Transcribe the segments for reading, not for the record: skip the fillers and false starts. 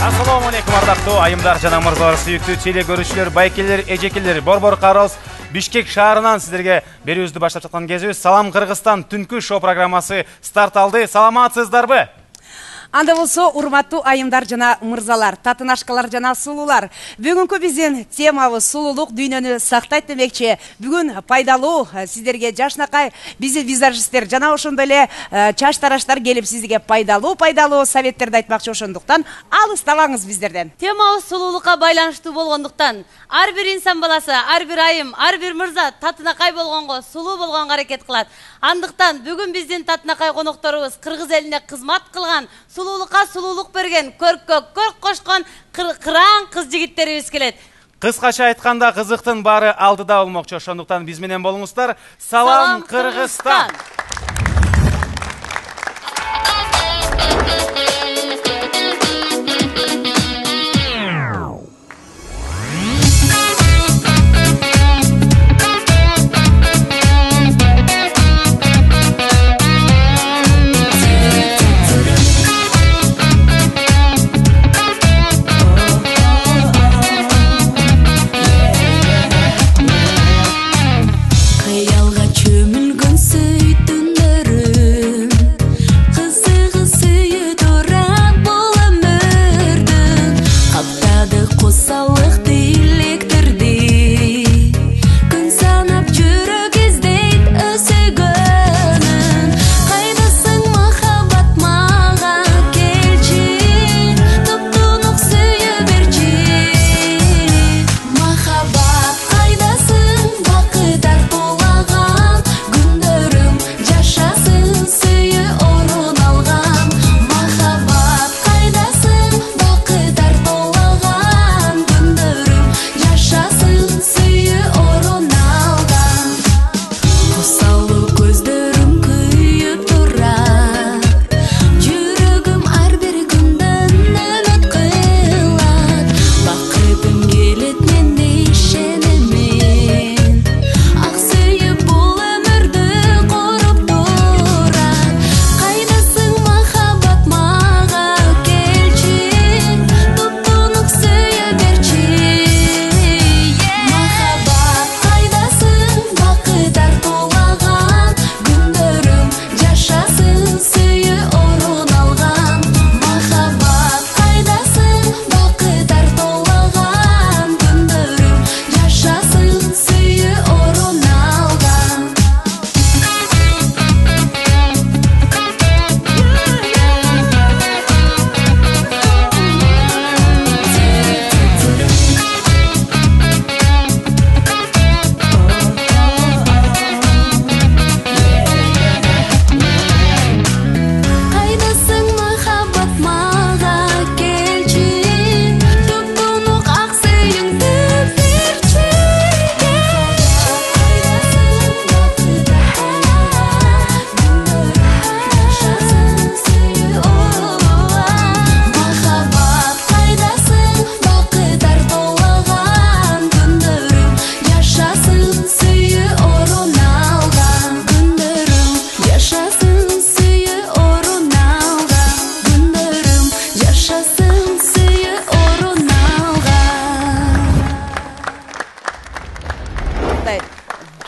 Assalamu alaikum ардактуу айымдар жана мырзалар, сүйүктүү теле көрүүчүлөр, байкелер, эжекелер, борбор карабыз Бишкек шаарынан сиздерге берүүбүздү баштап жаткан кезибиз. Салам Кыргызстан түнкү шоу программасы старт алды. Саламатсыздарбы? Анда болсо, урматтуу айымдар жана мырзалар, татынашкалар жана сулуулар. Бүгүнкү биздин темабыз сулуулук дүйнөнү сактайт демекчи. Бүгүн пайдалуу сиздерге жашнакай биздин визажисттер жана ошондой эле чач тараштар келип сизге пайдалуу советтерди айтмакчы, ошондуктан алыстабаңыз биздерден. Темабыз сулуулукка байланыштуу болгондуктан ар бир инсан баласы, ар бир айым, ар бир мырза татынакай болгонго, сулуу болгонго аракет кылат. Андыктан бүгүн биздин татынакай конокторубуз кыргыз элине кызмат кылган, сулуулукка сулуулук берген, көрккө көрк кошкон кыраан кыз жигиттерибиз келет. Кыскача айтканда кызыктын баары алдыда болмокчу, ошондуктан биз менен болуңуздар. Салам Кыргызстан.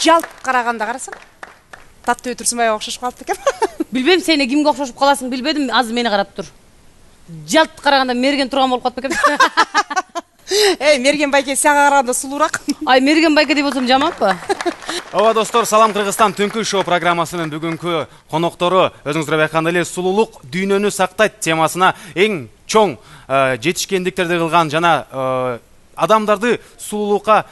Жалт караганда карасаң, Таттыбек Турсунбаевга окшошуп калыптыр экен. Билбейм, сен кимге окшошуп каласың билбедим, азыр мени карап тур. Жалт караганда Мерген турган болуп калып экен. Мерген байке сага караганда сулуураак. Мерген байке деп болсом жаманбы? Ооба достор, Салам Кыргызстан түнкү шоу программасынын бүгүнкү коноктору өзүңүздөр байкагандай эле сулуулук дүйнөнү сактайт темасына эң чоң жетишкендиктерди кылган жана адамдарды сулуулукка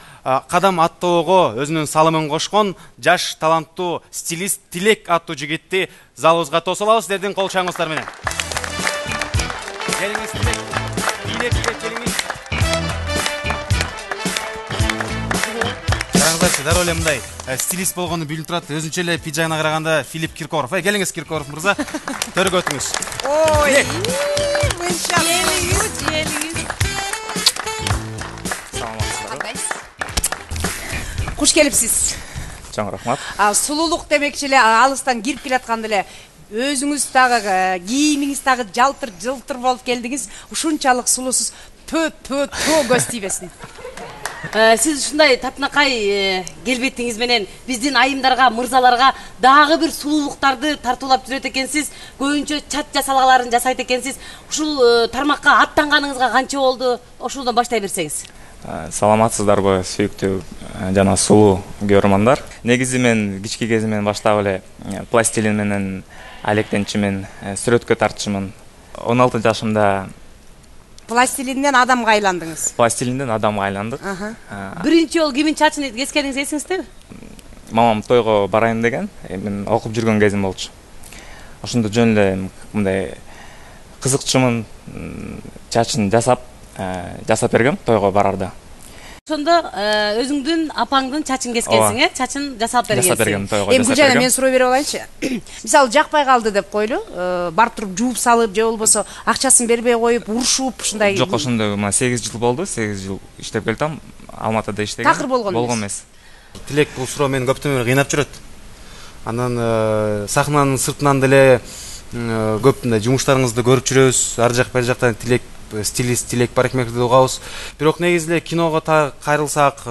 кадам аттоого өзүнүн салымын кошкон жаш таланттуу стилист Тилек аттуу жигитти залыбызга тосуп алабыз. Сиздердин кол чаңыңыздар менен. Келиңиз Тилек, келиңиз. Караңыздарчы, дароо эле мындай стилист болгону билип турат. Өзүнчө эле пиджагына караганда Филипп Киркоров. Келиңиз Киркоров мырза. Төргө өтүңүз. Ой, Куш келипсиз. Чоң рахмат. Сулуулук демекчи эле алыстан кирип келатканда эле өзүңүз дагы кийимиңиз дагы жалтыр жылтыр болуп келдиңиз. Ушунчалык сулуусуз. Тө көз тийбесин. Сиз ушундай татынакай келбетиңиз менен биздин айымдарга, мырзаларга дагы бир сулуулуктарды тартуулап жүрөт экенсиз. Көбүнчө чат жасалгаларын жасайт экенсиз. Ушул тармакка аттанганыңызга канча болду? Ошолдон баштай берсеңиз. Саламатсыздарбы, сүйүктүү жана сулуу көрөрмандар. Негизи мен кички кезимден баштап эле пластилин менен алектенчимин, сүрөткө тартчымын. 16 жашымда пластилинден адамга айландыңыз. Пластилинден адамга айландык. Биринчи жолу кимин чачын кескениңиз эсиңиздеби? Мамам тойго барайын деген, мен окуп жүргөн кезим болчу. Ошондо жөн эле мындай кызыкчымын, чачын жасап бергем тойго барарда. Ошондо өзүңдүн апаңдын чачын кескенсиң, Чачын жасап бергенсиң. Эми Гүлжана, мен суроо берип алайынчы. Мисалы жакпай калды деп койлу, барып туруп жууп салып, же болбосо акчасын бербей коюп, урушуп ушундай. Жок, ошондой 8 жыл болду, 8 жыл иштеп келдим. Алматыда иштегем. Такыр болгон эмес. Тилек, бул суроо мени көптөн бери кыйнап жүрөт. Анан сахнанын сыртынан деле көп мындай жумуштарыңызды көрүп жүрөбүз. Ар жак бер жактан Тилек стилист, Тилек парикмахерди угабыз. Бирок негизи эле киного кайрылсак,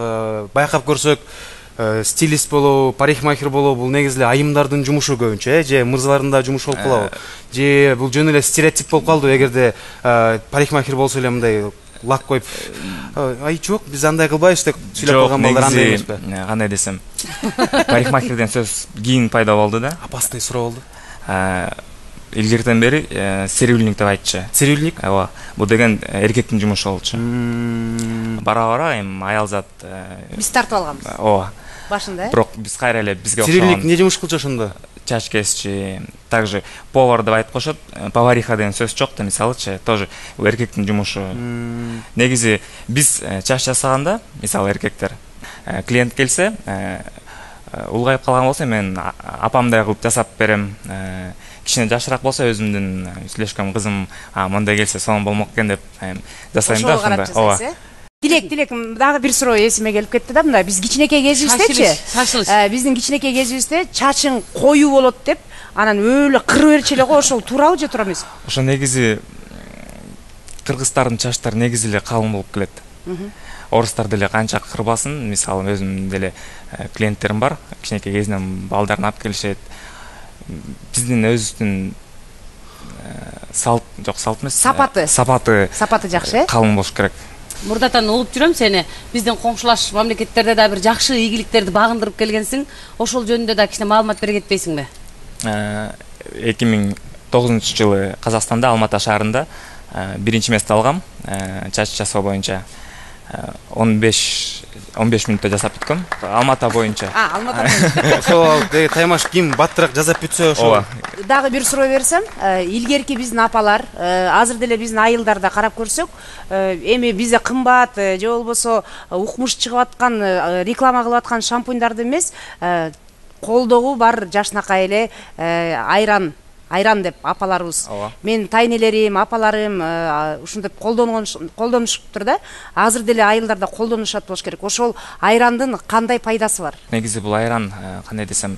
байкап көрсөк, стилист болуу, парикмахер болуу бул негизи эле айымдардын жумушу көбүнчө, же мырзалардын да жумушу болуп калабы? Же бул жөн эле стереотип болуп калды, эгерде парикмахер болсо эле мындай лак коюп, ай жок, биз андай кылбайбыз деп сүйлөп калган балдар андай эмеспи? Кандай десем, парикмахерден сөз кийин пайда болду да. Опасный суроо болду. Илгертен бери цирюльник деп айтчу. Цирюльник? Ооба. Бул деген эркектин жумушу болчу. Бара эми аялзат биз тартып алганбыз. Ооба. Башында. Бирок биз кайра эле бизге окшогон. Цирюльник эмне жумуш кылчу ошондо? Чач кесчи, также повар деп айтып коюшат. Повариха деген сөз жок да, мисалычы, тоже эркектин жумушу. Негизи биз чач жасаганда, мисалы эркектер, клиент келсе, улгайып калган болсо мен апамдай кылып жасап берем. Кичине жашыраак болсо өзүмдүн сүйлөшкөн кызым мындай келсе сонун болмок экен деп жасайм да ошондой. Ооба. Тилек, дагы бир суроо эсиме келип кетти да, мындай биз кичинекей кезибиздечи, биздин кичинекей кезибизде чачың коюу болот деп, анан өлө кырып берчү эле го, ошол туурабы же туура эмеспи? Ошо негизи кыргыздардын чачтары негизи эле калың болуп келет. Орустар деле канча кырбасын, мисалы өзүмдүн деле клиенттерим бар, кичинекей кезинен балдарын алып келишет. Биздин өзүбүздүн салт эмес, сапаты жакшы, калың болуш керек. Мурдатан угуп жүрөм сени, биздин коңшулаш мамлекеттерде да бир жакшы ийгиликтерди багындырып келгенсиң, ошол жөнүндө да кичине маалымат бере кетпейсиңби? 2009 жылы Казакстанда Алматы шаарында биринчи место алгам, чач жасоо боюнча. 15 мүнөттө жасап бүткөм. Алмата боюнча. Алмата боюнча. Ошол таймаш ким баттыраак жасап бүтсө ошол. Дагы бир суроо берсем, илгерки биздин апалар, азыр деле биздин айылдарда карап көрсөк, эми бизде кымбат же болбосо укмуш чыгып аткан, реклама кылып аткан шампуньдарды эмес, колдогу бар жашнакай эле айран деп апаларыбыз. Мен тайнелерим, апаларым ушинтип колдонушуптур да. Азыр деле айылдарда колдонушат болуш керек. Ошол айрандын кандай пайдасы бар? Негизи бул айран, кандай десем,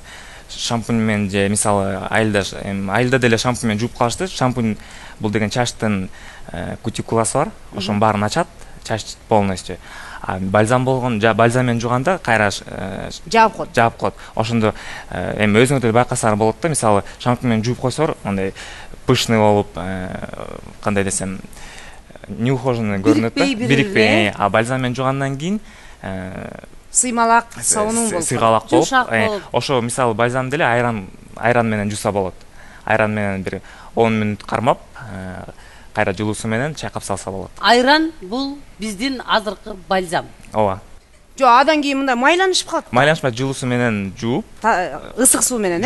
шампунь менен же мисалы айылда деле шампунь менен жууп калышты. Шампунь бул деген чачтын кутикуласы бар. Ошонун баарын ачат, чач полностью. Бальзам болгон, бальзам менен жууганда кайра жаап коет. Ошондо эми өзүңөр деле байкасаңар болот да, мисалы шампунь менен жууп койсоор, андай пышный болуп, кандай десем, неухоженный көрүнөт да, бирикпей. А бальзам менен жуугандан кийин сыймалак, сонун болуп, сыйгалак болуп, ошо мисалы бальзам деле айран менен жууса болот. Айран менен бир 10 мүнөт кармап, кайра жылуусу менен чайкап салса болот. Айран бул биздин азыркы бальзам. Ооба. Жо, адан кийин мындай майланышып калат. Майланышпай жылуусу менен жууп, ысык суу менен,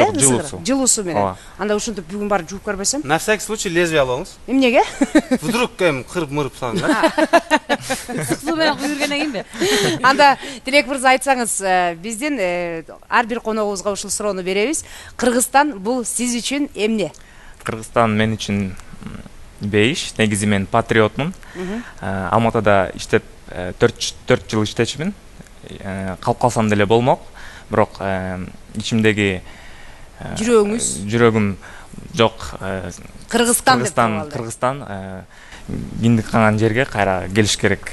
жылуусу менен. Анда ушинтип бүгүн барып жууп көрбөсөм. На всякий случай лезвие алыңыз. Эмнеге? Вдруг кырып-мырып салыңыз. Ысык суу менен күйргөндөн кийинби? Анда Тилек мырза айтсаңыз, биздин ар бир коногубузга ушул суроону беребиз. Кыргызстан бул сиз үчүн эмне? Кыргызстан мен үчүн бейиш, негизи мен патриотмун. Алматыда иштеп 4 жыл иштечимин. Калып калсам деле болмок, бирок ичимдеги Жүрөгүңүз жүрөгүм жок. Кыргызстан деп табылды. Кыргызстан киндик канган жерге кайра келиш керек.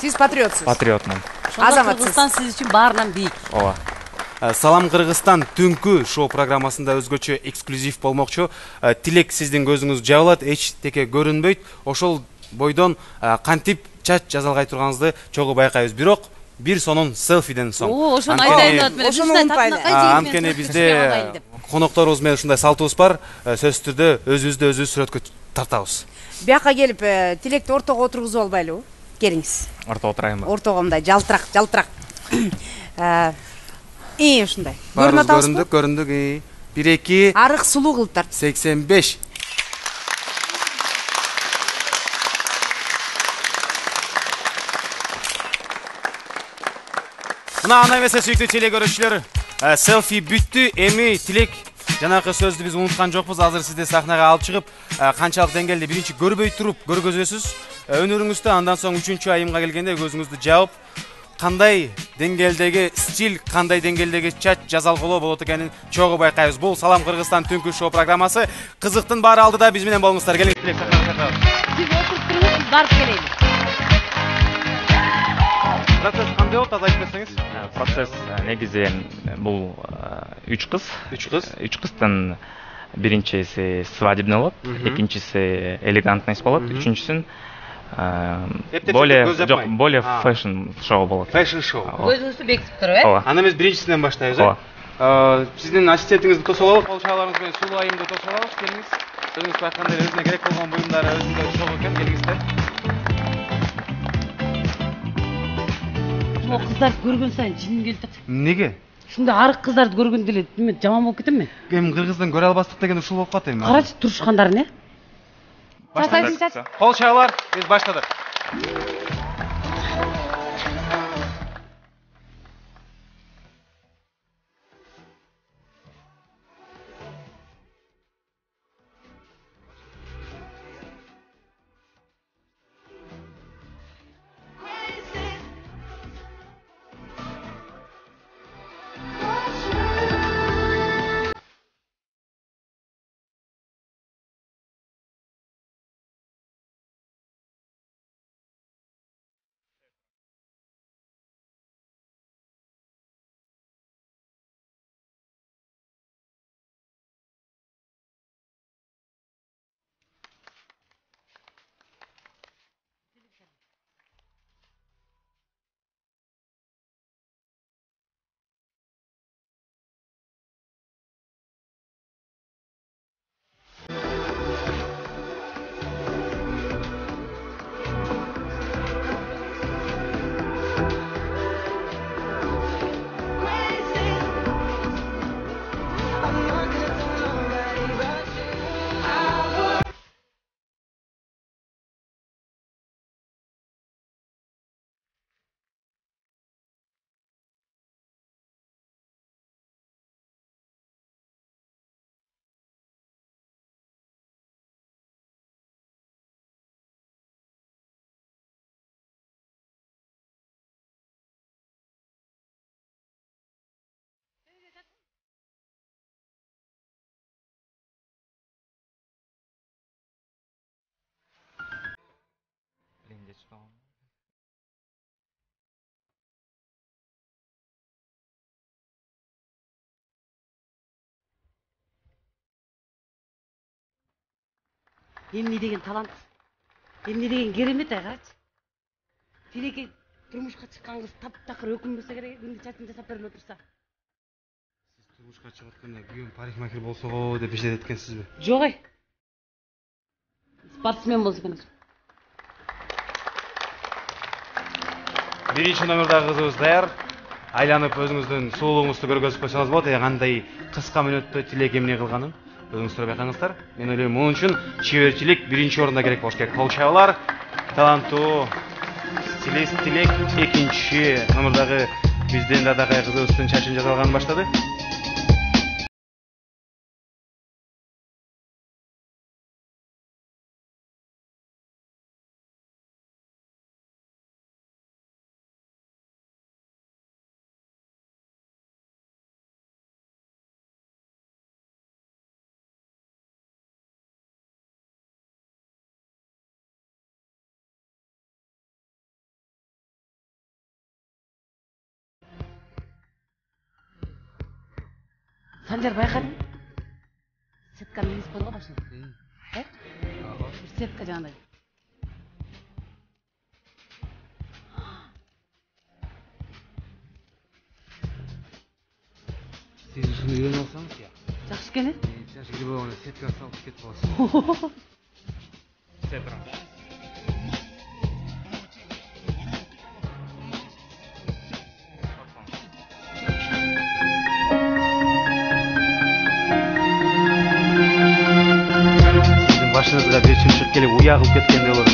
Сиз патриотсуз. Патриотмун. Азаматсыз. Кыргызстан сиз үчүн баарынан бийик. Ооба. Салам Кыргызстан түнкү шоу программасында өзгөчө эксклюзив болмокчу. Тилек сиздин көзүңүз жабылат, эчтеке көрүнбөйт. Ошол бойдон кантип чач жазалгай турганыңызды чогуу байкайбыз. Бирок бир сонун селфиден соң. Ошону айтайын деп атмын. Ошону унутпайлы. Анткени бизде конокторубуз менен ушундай салтыбыз бар. Сөзсүз түрдө өзүбүздү өзүбүз сүрөткө тартабыз. Бияка келип, Тилекти ортого отургузуп албайлыбы? Келиңиз. Ортого отурайынбы? Ортого мындай жалтырак. Ушундай. Көрүндүк. 1-2 Арык сулуу кылып тарт. 85. Мына ана эмесе сүйүктүү теле көрүүчүлөр, селфи бүттү. Эми Тилек жанакы сөздү биз унуткан жокпуз. Азыр сизди сахнага алып чыгып, канчалык деңгээлде биринчи көрбөй туруп көргөзөсүз өнөрүңүздү, андан соң 3-чү айымга келгенде көзүңүздү жаап, кандай деңгээлдеги стиль, кандай деңгээлдеги чач жазалгылоо болот экенин чогуу байкайбыз. Бул Салам Кыргызстан түнкү шоу программасы. Кызыктын баары алдыда, биз менен болуңуздар. Келиңиз, Тилек, сахнага чакырабыз. Сиз отуруп туруңуз, биз барып келели. Процесс кандай болот, айтып берсеңиз? Процесс негизи бул 3 кыз. 3 кыздын биринчиси свадебный болот, экинчиси элегантный болот, үчүнчүсүн более фэшн шоу болот. Фэшн шоу. Өзүңүздү бекитип туруп, Аны эмес биринчисинен баштайбыз, Сиздин ассистентиңизди тосуп алабыз, кол чабаларыңыз менен сулуу айымды тосуп алабыз. Келиңиз. Өзүңүз байкагандай өзүнө керек болгон буюмдары өзүндө чогуу экен. Келиңиздер. О, кыздарды көргөн сайын жиним келип атат. Неге? Ушундай арык кыздарды көргөндө эле неме жаман болуп кетем мен. Эми кыргыздан көрө албастык деген ушул болуп калат эми. Карачы турушкандарын, Баштадык. Кол чабалар, биз баштадык. Эмне деген талант, эмне деген керемет, карачы. Тилекке турмушка чыккан кыз таптакыр өкүнбөсө керек, күндү чачын жасап берип отурса. Сиз турмушка чыгып атканда күйөөм парикмахер болсо го деп эчедет экенсизби? Жок, спортсмен болсо экен. Биринчи номердагы кызыбыз даяр. Айланып өзүңүздүн сулуулугуңузду көргөзүп койсоңуз болот. Кандай кыска мүнөттө Тилек эмне кылганын өзүңүздөр байкаңыздар. Мен ойлойм, мунун үчүн чеберчилик биринчи орунда керек болуш керек. Кол чабалар. Таланттуу стилист Тилек экинчи номердагы биздин дадакай кызыбыздын чачын жасалганын баштады. Санжар байқадың? Сетканың емес болды ғой машина. Сетка жаңағыдай. Сіз шыны үйреніп алсаңыз, я. Жақсы екен, Сен жігіл болғанда сетка салып кетіп қаласың. Сетка. Başınızda bir çimşik gelip uyağılıp ketkenде olur.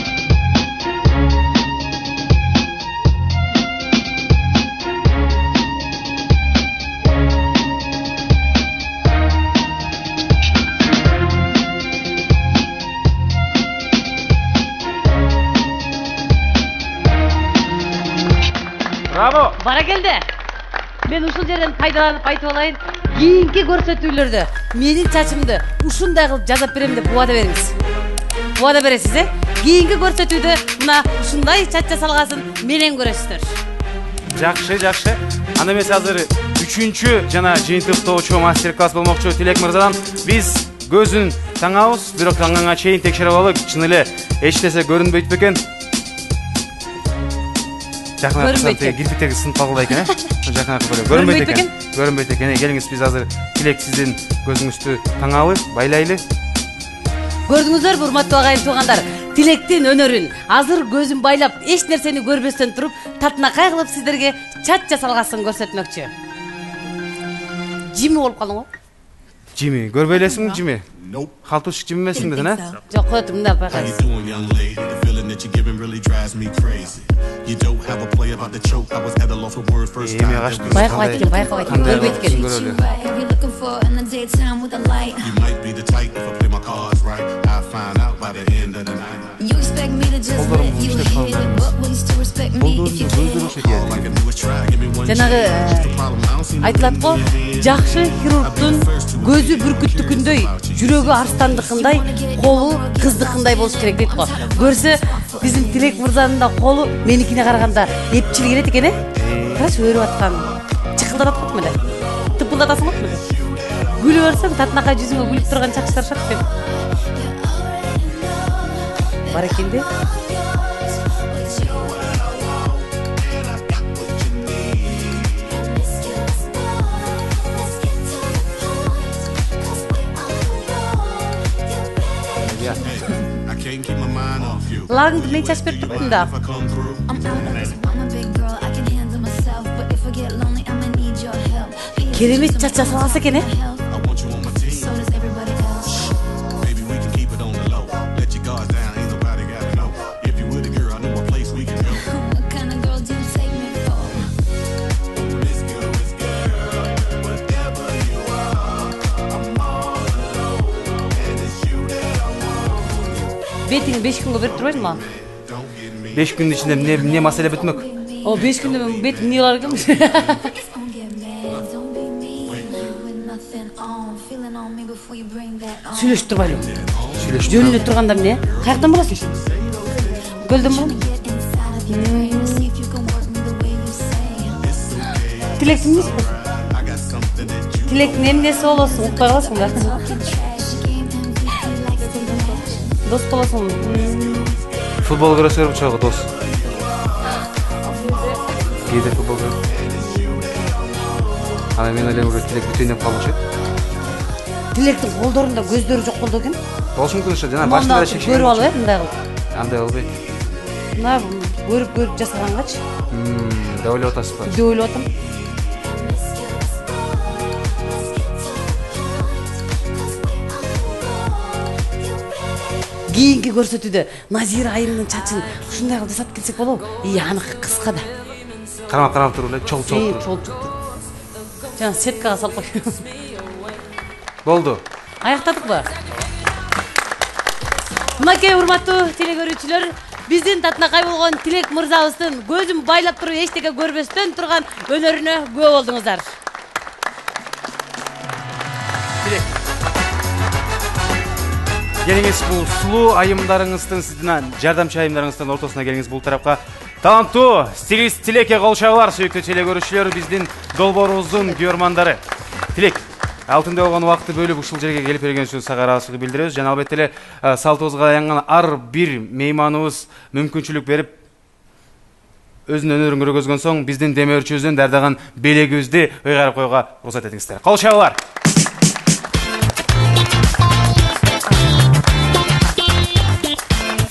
Bravo! Бара келді. Мен ушул жерден пайдаланып айтып алайын. Кийинки көрсөтүүлөрдө менин чачымды ушундай кылып жасап берем деп убада бериңиз. Убада бересиз, Кийинки көрсөтүүдө мына ушундай чач жасалгасын менен көрөсүздөр. Жакшы. Анда эмес азыр 3-чү жана жыйынтыктоочу мастер-класс болмокчу Тилек мырзадан биз көзүн таңабыз, бирок таңганга чейин текшерип алып, чын эле эч нерсе көрүнбөйт бекен. Жакын кирпиктеги сынып калгыла экен, Жакын көрүнбөйт экен. Көрүнбөйт экен. Келиңиз, биз азыр Тилек сиздин көзүңүздү таңалы, байлайлы. Көрдүңүздөр, урматтуу агайын туугандар, Тилектин өнөрүн азыр көзүн байлап, эч нерсени көрбөстөн туруп, татынакай кылып сиздерге чач жасалгасын көрсөтмөкчү. Жими болуп калдың го? Жими, көрбөй элесиңби Жими? Халтушик Жими эмесиңби сен, Жок, койот, мында байкайсыз. Байкабайт экен, көрбөйт экен. Жанагы айтылат го, жакшы хирургдун көзү бүркүттүкүндөй, жүрөгү арстандыкындай, колу кыздыкындай болуш керек дейт го. Көрсө, биздин Тилек мырзанын да колу меникине караганда эпчилгерет экен, Карач, өрүп аткан. Чыкылдап аткан эле. Тыпылдатасың го. Күлүп берсең, татынакай жүзүңө күлүп турган чакчылар деп. Бар экенде. Лагыңды мен чачып берип турдум да. Керемет чач жасалган экен, Бетиңи 5 күнгө берип турбайдымы? 5 күндүн ичинде эмне маселе бүтмөк? О, 5 күндө бетим эмне кылар экен? Сүйлөшүп турбайлы. Жөн эле турганда эмне? Каяктан барасың? Көлдөн барам. Тилектин эмнеси? Тилектин эмнеси болосуң? Укпай каласың да. Дос болосуң. Футбол көрөсүңөр чогуу дос. Кээде футбол көрөм. Ана мен ойлойм, Тилек бүтүндөп калчу. Тилектин колдорунда көздөрү жок болду экен. Болушу мүмкүн ошо, жана башында шекшен. Көрүп алып, мындай кылып. Андай болбойт. Мына көрүп жасагангач. Деп ойлоп атасызбы? Деп ойлоп атам. Кийинки көрсөтүүдө Назира айымдын чачын ушундай кылып жасап келсек болобу? Анык кыска да. Карап туруп эле, чогулуп туруп. Жана сеткага салып кой. Болду. Аяктадыкпы? Мынакей урматтуу телекөрүүчүлөр, биздин татынакай болгон Тилек мырзабыздын көзүн байлап туруп эчтеке көрбөстөн турган өнөрүнө күбө болдуңуздар. Тилек. Келиңиз бул сулуу айымдарыңыздын, сиздин жардамчы айымдарыңыздын ортосуна келиңиз бул тарапка. Таланттуу стилист Тилекке кол чабуулар, сүйүктүү телекөрүүчүлөр, биздин долбоорубуздун көрөрмандары. Тилек, алтында болгон убакытты бөлүп ушул жерге келип берген үчүн сага ыраазычылык билдиребиз. Жана албетте эле салтыбызга аянган ар бир мейманыбыз мүмкүнчүлүк берип өзүнүн өнөрүн көргөзгөн соң биздин деме өрчүбүздөн дардаган белегибизди ыйгарып коюуга уруксат этиңиздер. Кол чабуулар.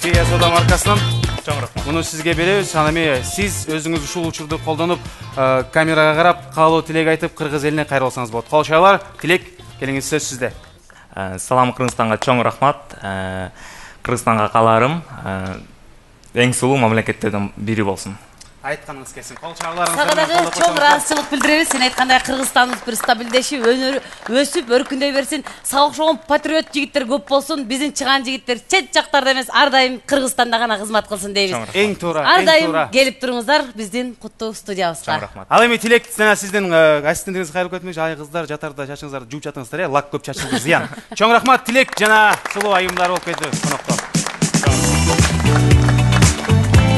Фея сода маркасынан чоң рахмат. Муну сизге беребиз. Анан эми сиз өзүңүз ушул учурду колдонуп, камерага карап, каалоо тилек айтып, кыргыз элине кайрылып алсаңыз болот. Кол чабуулар. Тилек, келиңиз, сөз сизде. Салам Кыргызстанга чоң рахмат. Кыргызстанга кааларым эң сулуу мамлекеттерден бири болсун. Айтканыңыз келсин. Кол чабууларыңызды Сага дагы чоң ыраазычылык билдиребиз. Сен айткандай Кыргызстаныбыз бир стабилдешип, өсүп, өркүндөй берсин. Сага окшогон патриот жигиттер көп болсун. Биздин чыган жигиттер чет жактарда эмес, ар дайым Кыргызстанда гана кызмат кылсын дейбиз. Эң туура, ар эң дайым туура. келип туруңуздар биздин куттуу студиябызга. Чоң рахмат. Ал эми Тилек, жана сиздин ассистентиңиз кайрылып кетмекчи. Ай кыздар, жатарда чачыңыздарды жууп жатыңыздар, лак көп чачыңыз зыян. Чоң рахмат Тилек жана сулуу айымдар болуп кетти коноктор.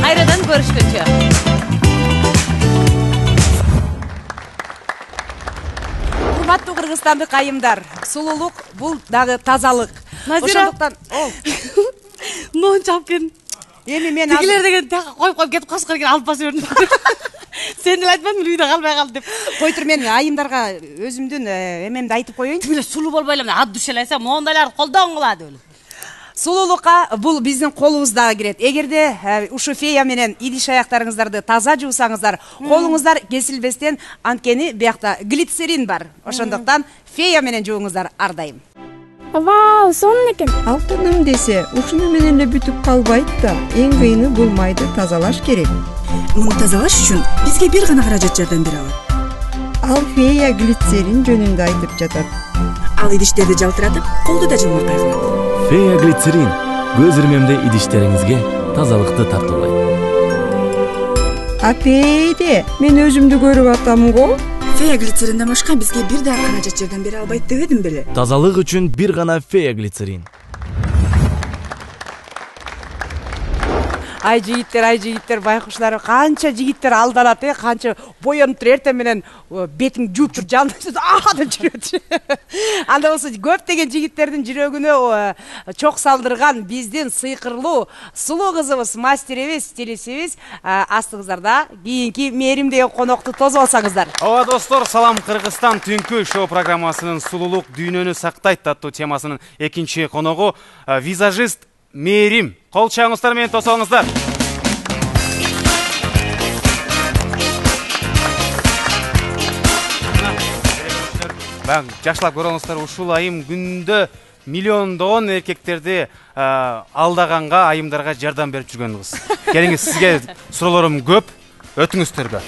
Кайрадан көрүшкөнчө. Урматтуу кыргызстандык айымдар, сулуулук бул дагы тазалык. Ошондуктан Нон чапкын. эми мен Тигилер деген коюп кетип кашкар келип алып басып жүрдүм. Сен деле айтпадың үйдө калбай калды деп. кой тур, мен айымдарга өзүмдүн эмемди айтып коеюн. Тигилер сулуу болбой эле ат душалайса, моундайларды колдонгула деп. Сулуулукка бул биздин колубузда кирет. Эгерде ушу фея менен идиш аяктарыңыздарды таза жуусаңыздар, колуңуздар кесилбестен, анткени биякта глицерин бар. Ошондуктан фея менен жууңуздар ар дайым. Вау, сонун экен. Алтыным десе, ушуну менен эле бүтүп калбайт да. Эң кыйыны бул майды тазалаш керек. Муну тазалаш үчүн бизге бир гана каражат жардам бере алат. Ал фея глицерин жөнүндө айтып жатат. Ал идиштерди жалтыратып, колду да жылмыртай кылат. Фея глицерин көз ирмемде идиштериңизге тазалыкты тартуулайт. Апейде, мен өзүмдү көрүп атам го. Фея глицеринден башка бизге бир да каражат жардам бере албайт дебедим беле? Тазалык үчүн бир гана фея глицерин. Ай жигиттер, байкушлар, канча жигиттер алданат, канча боенуп тур, эртең менен бетиң жууп тур, жанып деп жүрөт. Анда болсо көптөгөн жигиттердин жүрөгүнө чок салдырган биздин сыйкырлуу сулуу кызыбыз, мастерибиз, стилистибиз асты кыздарда кийинки мээрим деген конокту тосуп алсаңыздар. Ооба достор, салам Кыргызстан түнкү шоу программасынын сулуулук дүйнөнү сактайт аттуу темасынын экинчи коногу визажист Мээрим. Кол чабыңыздар менен тосоңуздар. Жашлап көрөңүздөр, ушул айым күндө миллиондогон эркектерди алдаганга, айымдарга жардам берип жүргөн кыз. Келиңиз, сизге суроолорум көп, өтүңүздөргө.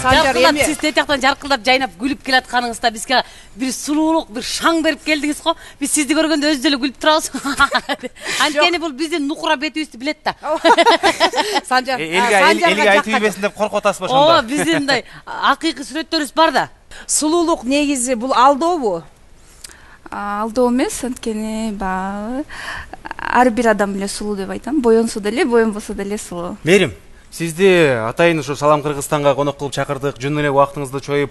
Санжар, эми Сиз тетияктан жаркылдап жайнап күлүп келатканыңызда бизге бир сулуулук, бир шаң берип келдиңиз го. Биз сизди көргөндө өзү деле күлүп турабыз. Анткени бул биздин нукура бетибизди билет да. Санжар, Элге айтып ийбесин деп коркуп атасызбы ошондо? Ооба, биздин мындай акыйкый сүрөттөрүбүз бар да. сулуулук негизи бул алдообу? Алдоо эмес, анткени ар бир адам эле сулуу деп айтам. Боенсо деле, боенбосо деле сулуу. Мээрим, сизди атайын ушу Салам Кыргызстанга конок кылып чакырдык. Жөн эле убактыңызды чоюп,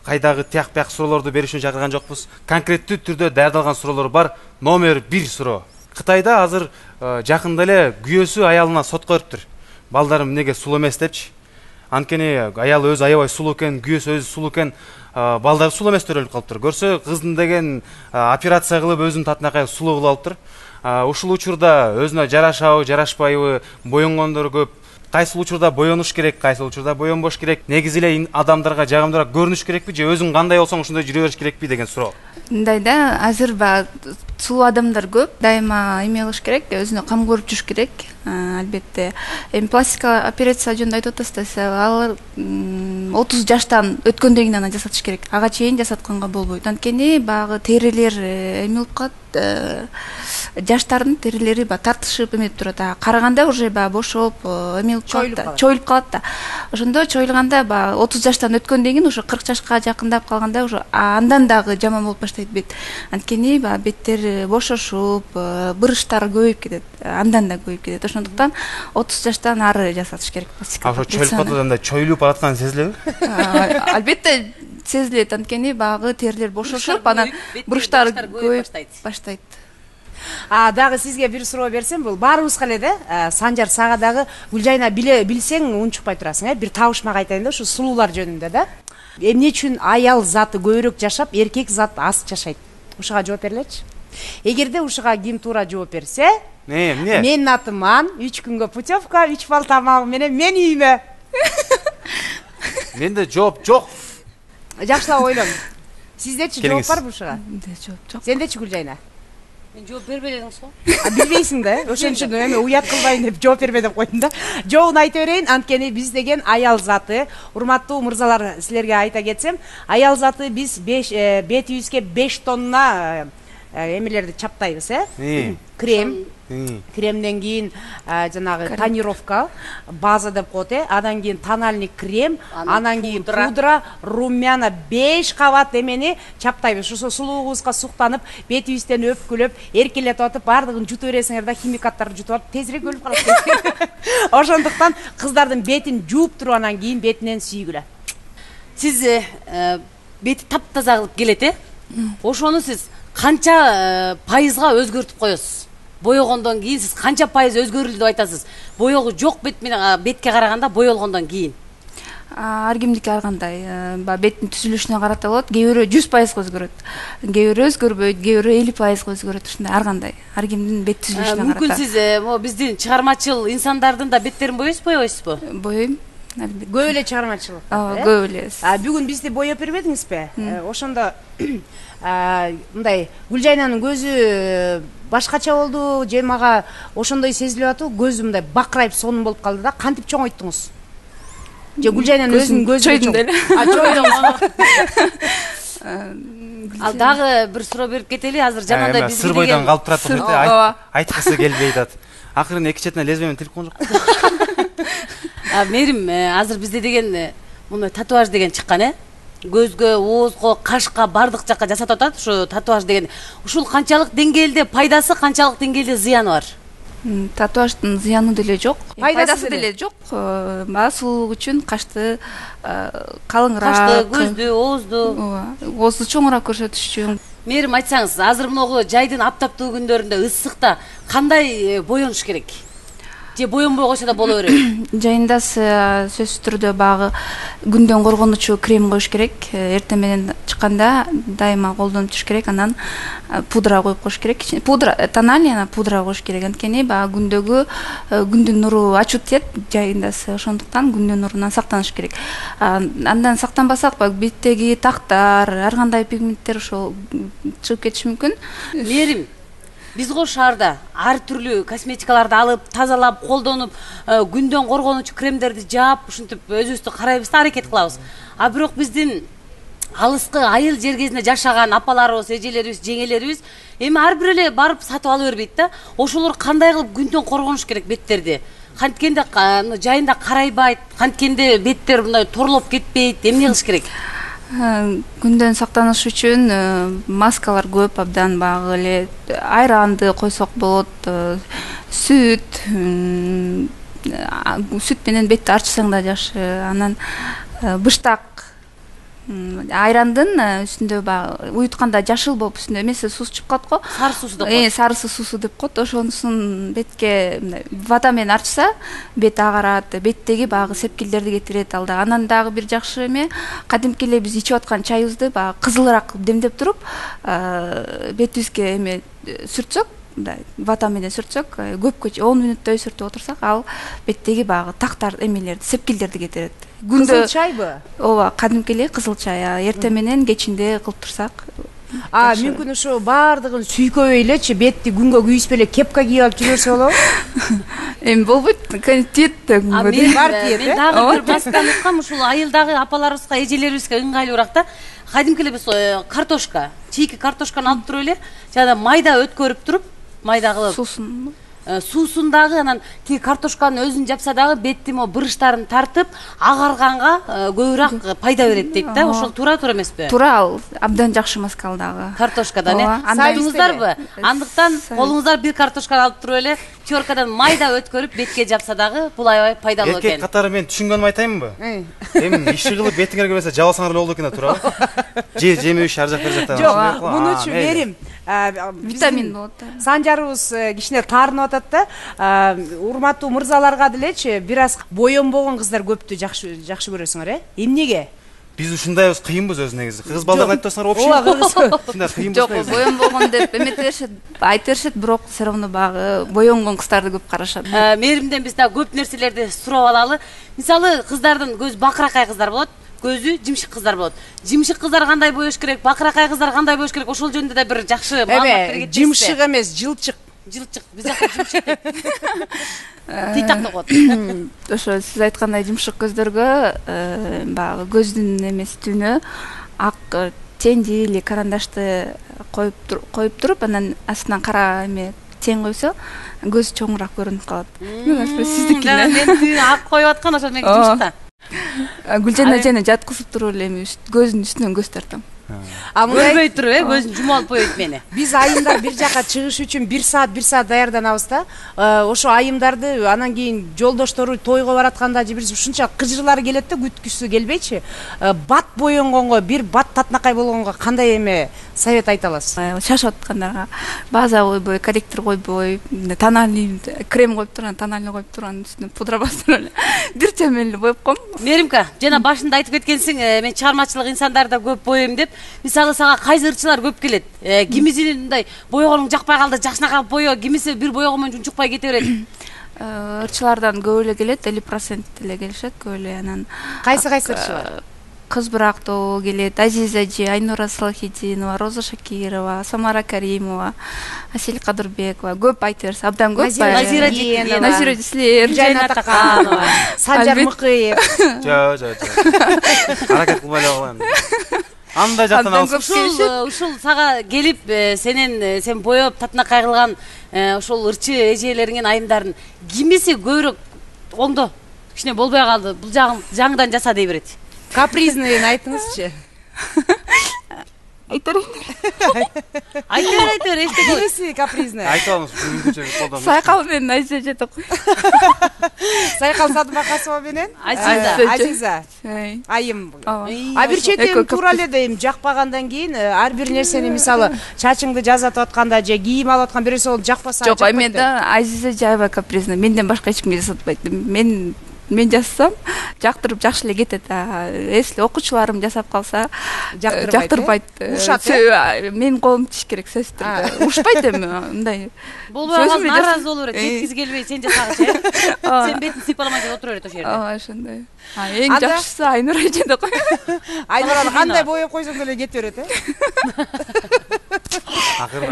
кайдагы тияк-бияк суроолорду бериш үчүн чакырган жокпуз. Конкреттүү түрдө даярдалган суроолор бар. Номер 1 суроо. Кытайда азыр жакында эле күйөөсү аялына сотко бериптир. Балдарым эмнеге сулуу эмес депчи. Анткени аял өзү аябай сулуу экен, күйөөсү өзү сулуу экен, балдары сулуу эместер өлүп калыптыр. Көрсө, кыздын деген операция кылып өзүнүн татынакай сулуу кылып алыптыр. Ушул учурда өзүнө жарашабы, жарашпайбы, боенгондор көп. Кайсы учурда боенуш керек, кайсы учурда боенбош керек. Негизи эле адамдарга жагымдуураак көрүнүш керекпи же өзүң кандай болсоң ошондой жүрө бериш керекпи деген суроо. Мындай да, азыр сулуу адамдар көп, дайыма эме кылыш керек, өзүнө кам көрүп жүрүш керек. Албетте, пластика операция жөнүндө айтып атасыз да, ал 30 жаштан өткөндөн кийин аны жасатыш керек. Ага чейин жасатканга болбойт. Анткени багы терилер эме болуп калат, жаштардын терилери баягы тартышып эмелип турат. Караганда уже баягы бошоп, эмелип калат, чоюлуп калат да. Ошондо чоюлганда баягы 30 жаштан өткөндөн кийин уже 40 жашка жакындап калганда уже андан дагы жаман болуп баштайт бет. Анткени баягы беттер бошошуп, бырыштар көбөйүп кетет, андан да көбөйүп кетет. Ошондуктан 30 жаштан ары жасатыш керек пластика. Ошо чоюлуп калганда чоюлуп бараткан сезилеби? Албетте сезилет, анткени баягы терилер бошошуп, анан буручтар көбөйүп баштайт. Дагы сизге бир суроо берсем, бул баарыбызга эле да, Санжар сага дагы Гүлжайна билсең унчукпай турасың, бир табышмак айтайын да, ушу сулуулар жөнүндө да. Эмне үчүн аял заты көбүрөөк жашап, эркек зат аз жашайт? Ушуга жооп бергилечи. Эгерде ушуга ким туура жооп берсе, эмне? Менин атым Ан, 3 күнгө путевка, 3 бал тамагы менен мен үйүмө. Менде жооп жок. Жакшылап ойлон. Сиздечи жооп барбы ушуга? Менде жооп жок. Сендечи Гүлжайна? Мен жооп бербей элеңиз го. Билбейсиң да? Ошон үчүн эми уят кылбайын деп жооп берме деп койдум да. Жоогун айта берейин, анткени биз деген аял заты, урматтуу мырзалар, силерге айта кетсем, аял заты биз бетибизге 5 тонна эмелерди чаптайбыз, кремден кийин жанагы тонировка, база деп коет, андан кийин тональный крем, андан кийин пудра, румяна, 5 кабат эмени чаптайбыз. Ошо сулуулугубузга суктанып, бетибизден өпкүлөп, эркелетип атып, бардыгын жутуп бересиңер да, химикаттарды жутуп атып, тезирээк өлүп калат. Ошондуктан кыздардын бетин жууп туруп анан кийин бетинен сүйгүлө. Сиз бети таптаза кылып келет, ошону сиз канча пайызга өзгөртүп коесуз? Боёгондон кийин сиз канча пайыз өзгөрүлдү деп айтасыз? Боёгу жок бет менен бетке караганда боёлгондон кийин. Ар кимдики ар кандай. Беттин түзүлүшүнө карата болот. Кээ бирөө 100% өзгөрөт. Кээ бирөө өзгөрбөйт, кээ бирөө 50% өзгөрөт. Ушундай ар кандай. Ар кимдин бет түзүлүшүнө карата. Мүмкүн сиз биздин чыгармачыл инсандардын да беттерин боёйсузбу? Боёйм. Көп эле чыгармачылык. Көп эле. Бүгүн бизди боёп бербедиңизби? Ошондо мындай Гүлжайнанын көзү башкача болду, же мага ошондой сезилип атып, көзү мындай бакырайып сонун болуп калды да. Кантип чоңойттуңуз? Же Гүлжайнанын өзүнүн көзү чойдум деле. Ал дагы бир суроо берип кетели, азыр жамандай бизге сыр бойдон калып турат болот, айткысы келбей атат. Акырын эки четине лезвиемен телефон жок. Мерим, азыр бизде деген муну татуаж деген чыккан, көзгө, оозго, кашка, бардык жакка жасатып атат. Ушу татуаж деген, ушул канчалык деңгээлде пайдасы, канчалык деңгээлде зыяны бар? Татуаждын зыяны деле жок, пайдасы деле жок. Сулуулук үчүн кашты калыңыраак, кашты, көздү, оозду, оозду чоңураак көрсөтүш үчүн. Мерим, айтсаңыз, азыр могу жайдын аптаптуу күндөрүндө, ысыкта кандай боёнуш керек? Же боёнбой койсо да боло береби? Жайында сөзсүз түрдө багы күндөн коргонуучу крем коюш керек. Эртең менен чыкканда дайыма колдонуп жүрүш керек. Анан пудра коюп коюш керек. Пудра, тональный, анан пудра коюш керек. Анткени багы күндөгү күндүн нуру ачып тиет жайында, ошондуктан күндүн нурунан сактаныш керек. Андан сактанбасак, беттеги тактар, ар кандай пигменттер ошол чыгып кетиши мүмкүн. Мерим, биз го шаарда ар түрлүү косметикаларды алып, тазалап, колдонуп, күндөн коргонуучу кремдерди жаап, ушинтип өзүбүздү карайбыз да, аракет кылабыз. Бирок биздин алыскы айыл жергесинде жашаган апаларыбыз, эжелерибиз, жеңелерибиз эми ар бир эле барып сатып ала бербейт да. Ошолор кандай кылып күндөн коргонуш керек беттерди? Канткенде жайында карайбайт, канткенде беттер мындай торлоп кетпейт, эмне кылыш керек? Күндөн сактаныш үчүн маскалар көп, абдан багы эле айранды койсок болот, сүт менен бетти арчысаң да жакшы. Анан быштак, айрандын үстүндө баягы уютканда жашыл болуп үстүндө эмеси суу чыгып калат го. Сары суусу деп коет. Сарысы суусу деп коет. Ошонусун бетке вода менен арчса, бет агарат, беттеги баягы сепкилдерди кетирет алда. Анан дагы бир жакшы эме, кадимки эле биз ичип аткан чайыбызды баягы кызылыраак кылып демдеп туруп, бетибизге эме сүртсөк, вода менен сүртсөк, көпкө 10 мүнөттөй сүртүп отурсак, ал беттеги баягы тактар, эмелерди, сепкилдерди кетирет. Кызыл чайбы? Ооба, кадимки эле кызыл чай. Эртең менен кечинде кылып турсак. Мүмкүн ушу бардыгын сүйкөбөй элечи, бетти күнгө күйүспөй эле кепка кийип алып жүрөсө болобу? Эми болбойт, тиет да күнгө. Мен дагы бир баскан уткам, ушул айылдагы апаларыбызга, эжелерибизге ыңгайлуураак да. Кадимки эле биз картошка, чийки картошканы алып туруп эле, жада майда өткөрүп туруп, майда кылып. суусун Суусун дагы анан тиги картошканын өзүн жапса дагы беттин о бырыштарын тартып, агарганга көбүрөөк пайда берет дейт да. Ошол туура эмеспи? туура, ал абдан жакшы маскал дагы. Картошкадан Сайыңыздарбы? Андыктан колуңуздар бир картошканы алып туруп эле теркадан майда өткөрүп бетке жапса дагы бул аябай пайдалуу экен. Эркек катары мен түшүнгөнүмү айтайынбы? Эми иши кылып бетиңер келбесе жабасаңар эле болду экен да, туурабы? Жемеш ар жак бер жактан. Жок, мунучу берим. Витамин болот. Санжарыбыз кичине таарынып атат да. Урматтуу мырзаларга делечи, бир аз боенбогон кыздар көптү жакшы көрөсүңөр, Эмнеге? Биз ушундайбыз, кыйынбыз өзү негизи. Кыз балдарга айтып атсаңар общий. Ушундай кыйынбыз. Жок, боенбогон деп эметеришет, айтеришет, бирок все равно багы боенгон кыздарды көп карашат. Мээримден биз дагы көп нерселерди сурап алалы. Мисалы, кыздардын көзү бакыракай кыздар болот. Көзү жимшик кыздар болот. Жимшик кыздар кандай боеш керек, бакыракай кыздар кандай боеш керек, ошол жөнүндө да бир жакшы маалымат берет. Жимшик эмес, жылчык. Жылчык. Биз жакта жимшик деп. Тыйтак коет. Ошо сиз айткандай жимшик көздөргө баягы көздүн эмеси түнү ак тенди или карандашты коюп туруп, анан астынан кара эме тең койсо, көз чоңураак көрүнүп калат. Сиздикине. Мен ак коюп аткан ошол менен жимшикта. Гүлжан эжени жаткызып туруп эле эми көзүнүн үстүнөн көз тартам. Көрбөй туруп, көзүн жумалып коет мени. Биз айымдар бир жака чыгыш үчүн 1 саат даярданабыз да. Ошо айымдарды анан кийин жолдоштору тойго баратканда же бир ушунча кыжырлары келет да, күткүсү келбейчи. Бат боенгонго, бир бат татынакай болгонго кандай эме совет айта аласыз? Шашып аткандарга база койбой, корректор койбой, тональный крем коюп турган, тональный коюп турган, үстүнө пудра басып эле бир чөмеле боеп коем. Меримка, жана башында айтып кеткенсиң, мен чыгармачылык инсандарда көп боем деп. Мисалы сага кайсы ырчылар көп келет. Кимиси мындай боегонуң жакпай калды, жакшынакай бое, кимиси бир боегон менен жунчукпай кете берет. Ырчылардан көп эле келет, 50% эле келишет, көп эле. Анан Кайсы ырчылар? Кыз Бырактоо келет, Азиза эже, Айнура Салахитдинова, Роза Шакирова, Самара Каримова, Асель Кадырбекова, көп айтерсиз, абдан көп. Назира Дүйенова, Назира Дислер, Жайна Атаканова, Санжар Мыкыев. Жок. Аракет кылбай эле коелу. Андай жактан алып. Ушул сага келип, сен боеп татынакай кылган ошол ырчы эжелериңин, айымдардын кимиси көбүрөөк оңдо кичине болбой калды, бул жагын жаңыдан жаса дей берет. Капризныйын айтыңызчы. Айтыр, эчтеке. Кимиси капризный? Айтып алыңыз, мүмкүнчүлүк колдонуп. Сайкал менен Азиза эже деп кой. Сайкал Садыбакасова менен Азиза. Айым. Бир четен туура эле дейм, жакпагандан кийин ар бир нерсени, мисалы, чачыңды жазатып атканда же кийим алып аткан бирөөсү болуп жакпаса. Жок, мен да Азиза эже аябай капризный. Менден башка эч кимге жасатпайт. Мен жазсам, жактырып жакшы эле кетет. Если окуучуларым жасап калса, жактырбайт. Ушат. Менин колум тиш керек, сөзсүз түрдө. Ушпайт эми, мындай. Болбой калса наразы боло берет, жеткизи келбей, сен жасагычы. Сен бетин сыйпаламай деп отура берет ошол жерде. Ошондой. Эң жакшысы Айнура эже деп кой. Айнураны кандай боеп койсоң деле кете берет,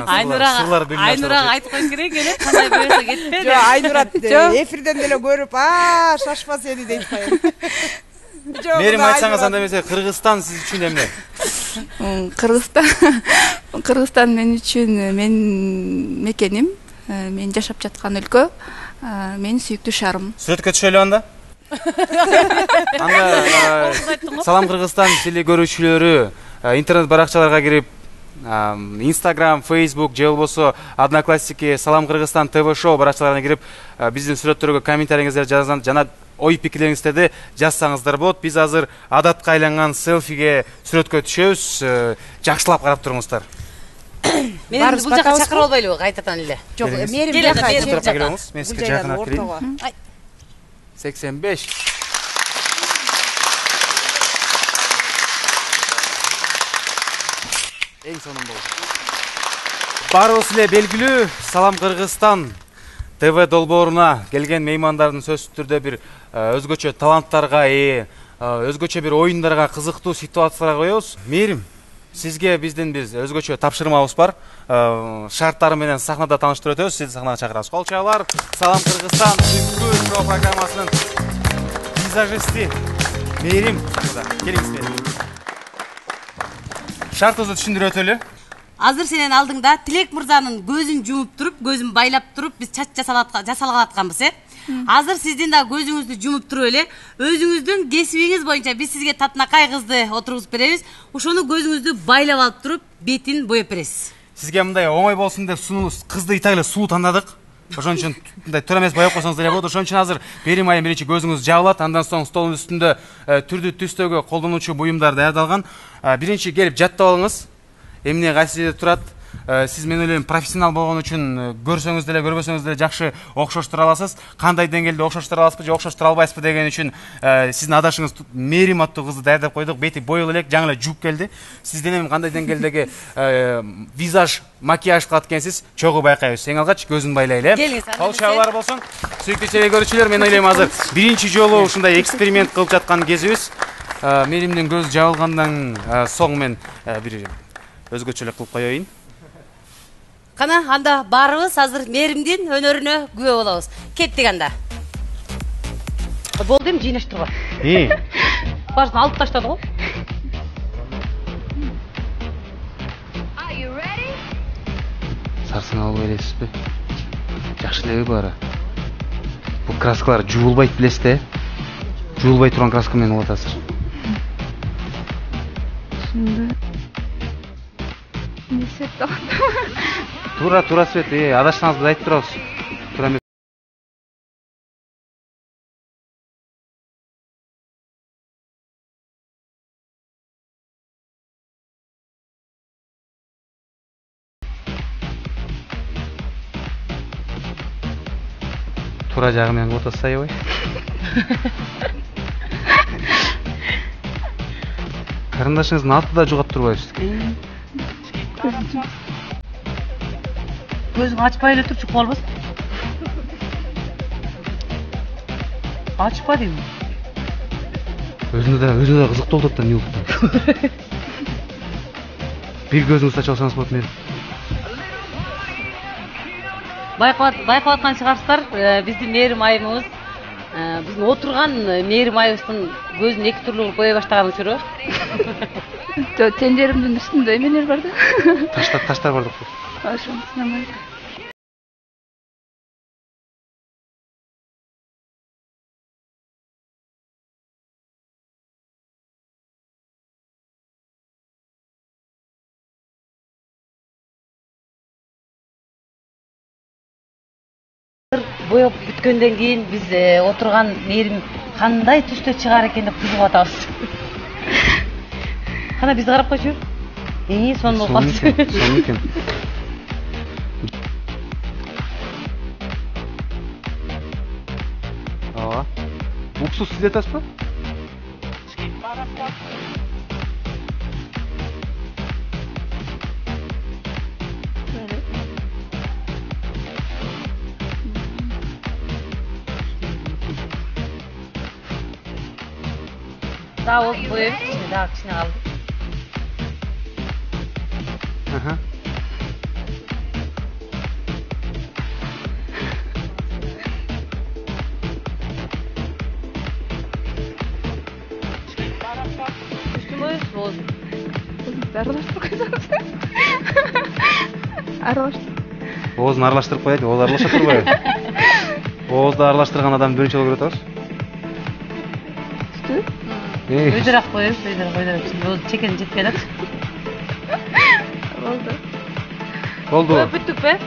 Айнурага айтып коюш керек эле, кандай боесо кетпе. Жок, Айнура эфирден деле көрүп, шашпа сени дейт коем. Мерим айтсаңыз, анда эмесе Кыргызстан сиз үчүн эмне? Кыргызстан мен үчүн менин мекеним, мен жашап жаткан өлкө, менин сүйүктүү шаарым. Сүрөткө түшөлү анда? Анда Салам Кыргызстан телекөрүүчүлөрү интернет баракчаларга кирип, Instagram, Facebook же болбосо Одноклассники, Салам Кыргызстан ТВ шоу баракчаларына кирип, биздин сүрөттөргө комментарийиңиздерди жазган жана ой пикирлериңиздерди жазсаңыздар болот. Биз азыр адатка айланган селфиге сүрөткө түшөбүз. Жакшылап карап туруңуздар. Мен бул жака чакырып албайлыбы кайтадан эле? Жок, Мерим жака. Мен сизге жакынап келейин. 85. Эң сонун болду. Баарыбыз эле белгилүү, Салам Кыргызстан ТВ долбооруна келген меймандардын сөзсүз түрдө бир өзгөчө таланттарга өзгөчө бир оюндарга кызыктуу ситуацияларга коебуз. Мерим, сизге биздин өзгөчө тапшырмабыз бар. Шарттары менен сахнада тааныштырып өтөбүз. Сизди сахнага чакырабыз. Кол чаалар. Салам Кыргызстан түнкү шоу программасынын визажисти Мерим сахнада. Келиңиз. Шартыбызды түшүндүрүп өтөлү. азыр сенен алдыңда Тилек мырзанын көзүн жумуп туруп, көзүн байлап туруп, биз чач жасалган атканбыз, Азыр сиздин да көзүңүздү жумуп туруп эле, өзүңүздүн кесибиңиз боюнча биз сизге Татынакай кызды отургузуп беребиз. Ошону көзүңүздү байлап алып туруп, бетин боеп бересиз. Сизге мындай оңой болсун деп сунуңуз, кызды итайлы суу тандадык. Ошон үчүн мындай туура эмес боеп койсоңуз деле болот. Ошон үчүн азыр Мерим айым биринчи көзүңүз жабылат, андан соң столдун үстүндө түрдүү түстөгө колдонуучу буюмдар даярдалган. Биринчи келип жаттап алыңыз. Эмне кайсы жерде турат? Сиз мен ойлойм профессионал болгон үчүн көрсөңүз деле көрбөсөңүз деле жакшы окшоштура аласыз. Кандай деңгээлде окшоштура аласызбы же окшоштура албайсызбы деген үчүн сиздин адашыңыз Мерим аттуу кызды даярдап койдук. Бети боелу элек, жаңы эле жууп келди. Сизден эми кандай деңгээлдеги визаж, макияж кылат экенсиз чогуу байкайбыз. Эң алгач көзүн байлайлы. Кол чабуулар болсун. Сүйүктүү телекөрүүчүлөр, мен ойлойм азыр биринчи жолу ушундай эксперимент кылып жаткан кезибиз. Меримдин көзү жабылгандан соң мен бир өзгөчөлүк кылып коеюн. Кана, анда барыбыз азыр Меримдин өнөрүнө күбө болобуз. Кеттик анда. Болду эми жыйнаштырган. Башын алып таштады го. Сарсың алып элесизби? Жакшы элеби баары. Бул краскалар жуулбайт билесиз да? Жуулбай турган краска менен болот азыр. Не свет тагат. Тура свет, адашсаңыз біз айтып турабыз. Тура эмес. Тура жагы менен отасы аябай. Карындашыңыздын аты да жугап турбайбыз. Көзүң ачпай эле турчу болбос. Ачпа дейм. Өзүнө да кызыктуу болот да нюктан. Бир көзүңүздү ачып алсаңыз болот мен. Байкап аткан чыгарсыздар, биздин Мерим айымыбыз, биздин отурган Мерим айыбыздын көзүн эки түрлүү кылып бое баштаган учуру. Тендеримдин үстүндө эмелер бар да. Таштар бардык. Ошону сынамай. Боеп бүткөндөн кийин биз отурган Мерим кандай түстө чыгаар экен деп кызыгып атабыз. Кана бизди карап койчу. Сонун болуп калды. Сонун экен. Уксус сиз айтасызбы? Daha oldu boyayıp içine daha kışına kaldı. Üstüm boyuyorsun olsun. Aralashtirib qo'ysangiz. Aralashtirib. Oğuzunu aralashtirib qo'yadi, Oğuz aralasha turbaydi. Oğuzdu aralashtirgan adam birinchi jol ko'rib turasiz. Öydürek koyuyoruz, öydürek. Şimdi o çekenin jetmedi. Oldu. Büttük be.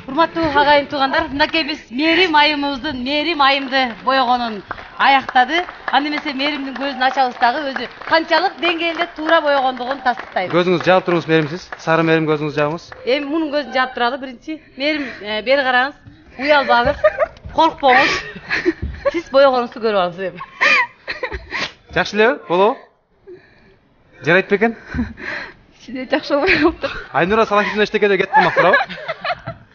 Урматтуу агайын туугандар, мынакей биз Мерим айымыбыздын Мерим айымды боёгонун аяктады. Анда эмесе Меримдин көзүн ачабыз дагы өзү канчалык деңгээлде туура боёгондугун тастыктайбыз. Көзүңүздү жаап туруңуз Меримсиз. Сары Мерим көзүңүздү жаабыңыз. Эми мунун көзүн жаап туралы биринчи. Мерим бери караңыз. Уялбаңыз. Коркпоңуз. Сиз боёгонуңузду көрүп алыңыз эми. Жакшы элеби? Болобу? Жарайт бекен? Сиде жакшы болбой калыптыр. Айнура Салахитовна эчтекеде кетип калмак туурабы?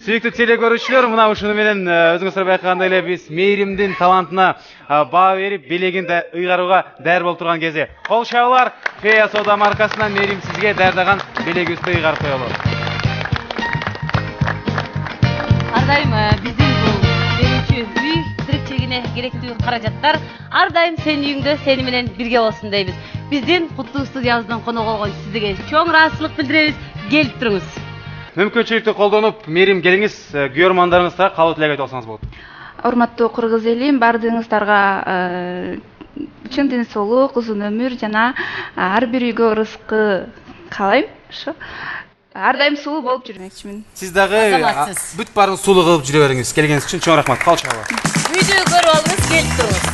Сүйүктүү телекөрүүчүлөр, мына ушуну менен өзүңүздөр байкагандай эле биз Меримдин талантына баа берип, белегин да ыйгарууга даяр болуп турган кези. Кол чабуулар, Фея Сода маркасынан Мерим сизге даярдаган белегибизди ыйгарып коелу. Ар дайым биздин бул берүүчү үй тиричилигине керектүү каражаттар ар дайым сенин үйүңдө сени менен бирге болсун дейбиз. биздин куттуу студиябыздан конок болгон сизге чоң ыраазычылык билдиребиз. Келип туруңуз. Мүмкүнчүлүктү колдонуп, Мерим келиңиз, күйөрмандарыңызга каалоо тилек айтып алсаңыз болот. Урматтуу кыргыз элим, баардыгыңыздарга чын ден соолук, узун өмүр жана ар бир үйгө ырыскы каалайм. Ошо. Ар дайым сулуу болуп жүрмөкчүмүн. Сиз дагы бүт баарын сулуу кылып жүрө бериңиз. Келгениңиз үчүн чоң рахмат. Кал чыгабы. Үйдү көрүп алыңыз, келип туруңуз.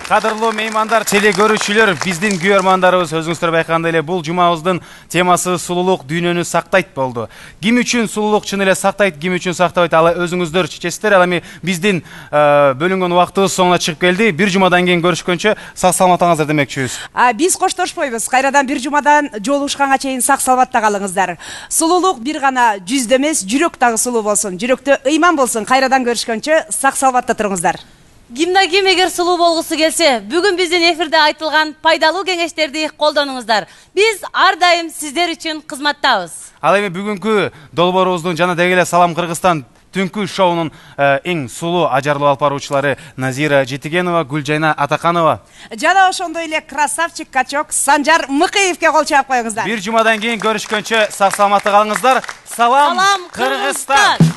Кадырлуу меймандар, теле көрүүчүлөр, биздин күйөрмандарыбыз өзүңүздөр байкагандай эле бул жумабыздын темасы сулуулук дүйнөнү сактайт болду. Ким үчүн сулуулук чын эле сактайт, ким үчүн сактабайт, ала өзүңүздөр чечесиздер. Ал эми биздин бөлүнгөн убактыбыз соңуна чыгып келди. Бир жумадан кийин көрүшкөнчө сак саламаттаңыздар демекчүбүз. Биз коштошпойбуз. Кайрадан бир жумадан жолугушканга чейин сак саламатта калыңыздар. Сулуулук бир гана жүздө эмес, жүрөк дагы сулуу болсун. Жүрөктө ыйман болсун. Кайрадан көрүшкөнчө сак саламатта туруңуздар. Кимде ким эгер сулуу болгусу келсе, бүгүн биздин эфирде айтылган пайдалуу кеңештерди колдонуңуздар. Биз ар дайым сиздер үчүн кызматтабыз. Ал эми бүгүнкү долбоорубуздун жана деги эле Салам Кыргызстан түнкү шоунун эң сулуу ажарлуу алып баруучулары Назира Жетигенова, Гүлжайна Атаканова жана ошондой эле красавчик качок Санжар Мыкыевке кол чаап коюңуздар. Бир жумадан кийин көрүшкөнчө сак саламатта калыңыздар. Салам Кыргызстан.